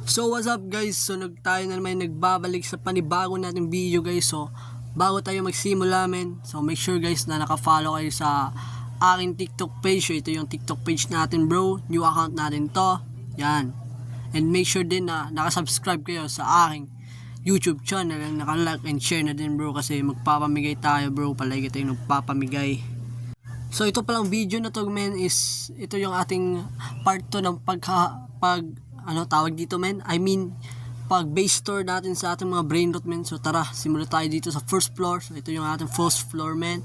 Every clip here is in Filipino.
So what's up guys, so tayo na naman nagbabalik sa panibago nating video guys. So bago tayo magsimula men, so make sure guys na naka-follow kayo sa aking TikTok page. So ito yung TikTok page natin bro, new account natin to, yan. And make sure din na naka-subscribe kayo sa aking YouTube channel and naka-like and share na din bro, kasi magpapamigay tayo bro, palagi tayo nagpapamigay. So ito palang video na to men is, ito yung ating part 2 ng tawag dito men, pag base tour natin sa ating mga brain rot men. So tara, simulan tayo dito sa first floor. So ito yung ating first floor men.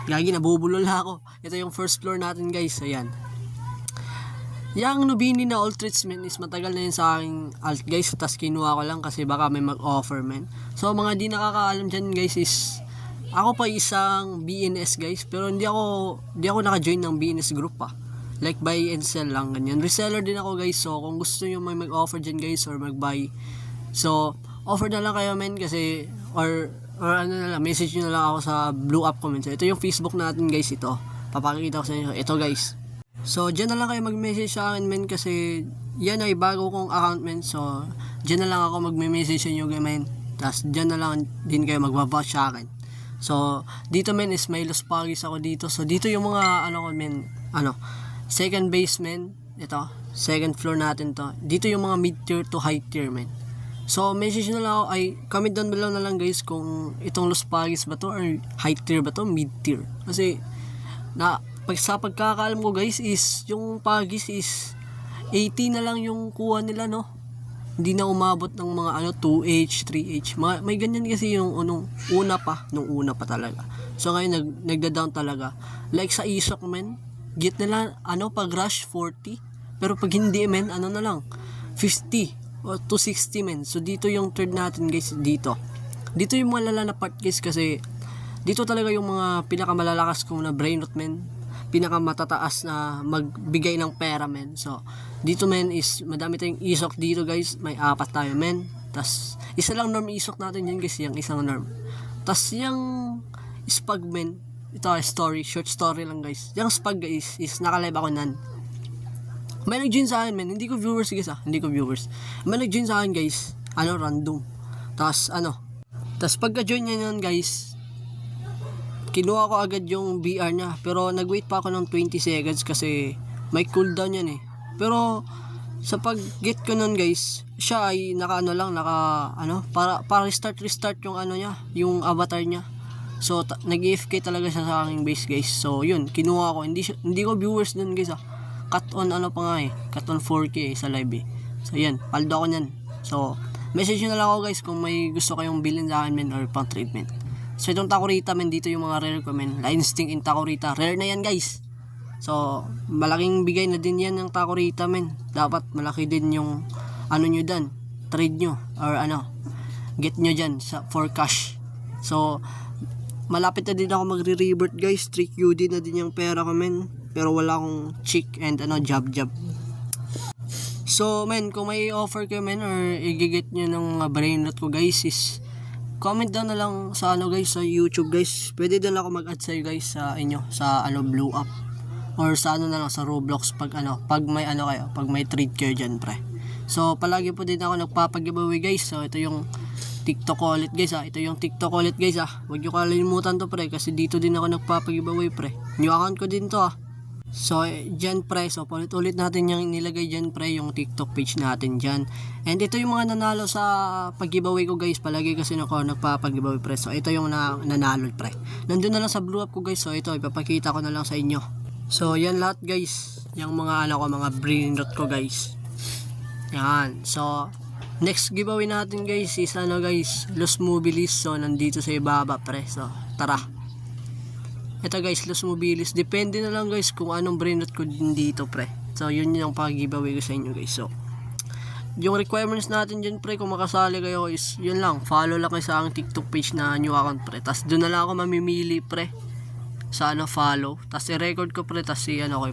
Gagi, nabubulol na ako. Ito yung first floor natin guys. Ayan, yung Nubini na alt treatment is matagal na yun sa aking alt guys, tas kinuha ko lang kasi baka may mag-offer men. So mga di nakakaalam dyan guys is, ako pa isang BNS guys, pero hindi ako naka-join ng BNS group pa. Like buy and sell lang, ganyan. Reseller din ako guys, so kung gusto nyo may mag-offer dyan guys or mag-buy, so offer na lang kayo men, kasi or ano na lang, message nyo na lang ako sa blue app comment. So ito yung Facebook natin guys, ito papakita ko sa inyo, ito guys. So dyan na lang kayo mag-message sa akin men, kasi yan ay bago kong account men. So dyan na lang ako mag-message sa inyo men, tas dyan na lang din kayo mag-watch sa akin. So dito men is may Los Pagis ako dito. So dito yung mga second basement, ito, second floor natin to. Dito yung mga mid tier to high tier men. So message na lang ako, ay comment down below na lang guys kung itong Los Pagis ba to or high tier ba to, mid tier. Kasi sa pagkakaalam ko guys is yung Pagis is 80 na lang yung kuha nila no. Hindi na umabot ng mga 2H, 3H. May ganyan kasi yung nung una pa talaga. So ngayon nagda-down talaga. Like sa Isok men, get nila pag rush 40, pero pag hindi men na lang 50 o 260 men. So dito yung third natin guys, dito yung malala na part guys, kasi dito talaga yung mga pinakamalalakas kong na brain rot men, pinakamatataas na magbigay ng pera men. So dito men is madami tayong isok dito guys, may 4 tayo men, tas isa lang norm isok natin yan guys, yung isang norm. Tas yung spag men, ito short story lang guys. Yung spag guys is naka-live ako nan. May nag-join sa akin men, hindi ko viewers guys May nag-join sa akin guys, random. Tas pagka-join niya yan guys, kinuha ko agad yung BR niya, pero nag-wait pa ako ng 20 seconds kasi may cooldown yan eh. Pero sa pag-get ko nun guys, siya ay para restart yung niya, yung avatar niya. So nag-AFK talaga siya sa aking base guys. So yun, kinuha ko. Hindi ko viewers dun guys cut on cut on 4K sa live eh. So yan, paldo ako nyan. So message nyo na lang ako guys kung may gusto kayong bilhin sa akin men or pang treatment. So itong Takurita men, dito yung mga rare ko men. La Instinct in Takurita, rare na yan guys. So malaking bigay na din yan ng Takurita men. Dapat malaki din yung nyo dan, trade nyo or get nyo dyan for cash. So malapit na din ako magre-revert guys, 3QD na din yung pera ko men, pero wala akong chick and job. So men, kung may offer kayo men or i-get nyo ng brain rot ko guys is comment down na lang sa guys, sa YouTube guys. Pwede din ako mag-add sa guys sa inyo sa blue app or sa na lang sa Roblox pag may kayo, pag may trade kayo dyan pre. So palagi po din ako nagpapag-giveaway guys. So ito yung TikTok ulit guys ito yung TikTok ulit guys Huwag nyo kalimutan to pre, kasi dito din ako nagpapag-giveaway pre. New account ko din to So dyan pre, so ulit natin yung nilagay dyan pre, yung TikTok page natin dyan. And ito yung mga nanalo sa pag-giveaway ko guys, palagi kasi ako nagpapag-giveaway pre. So ito yung nanalo pre, nandun na lang sa blue app ko guys. So ito ipapakita ko na lang sa inyo. So yan lahat guys, yung mga mga brain rot ko guys. Yan, so next giveaway natin guys is guys, Los Mobilis. So nandito sa ibaba pre, so tara. Ito guys, Los Mobilis, depende na lang guys kung anong brain rot ko dito pre. So yun yung pag-giveaway ko sa inyo guys. So yung requirements natin dyan pre, kung makasali kayo is yun lang, follow lang kayo sa aking TikTok page na new account pre. Tas doon na lang ako mamimili pre sa follow, tas i-record ko pre, tas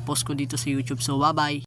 post ko dito sa YouTube. So bye bye.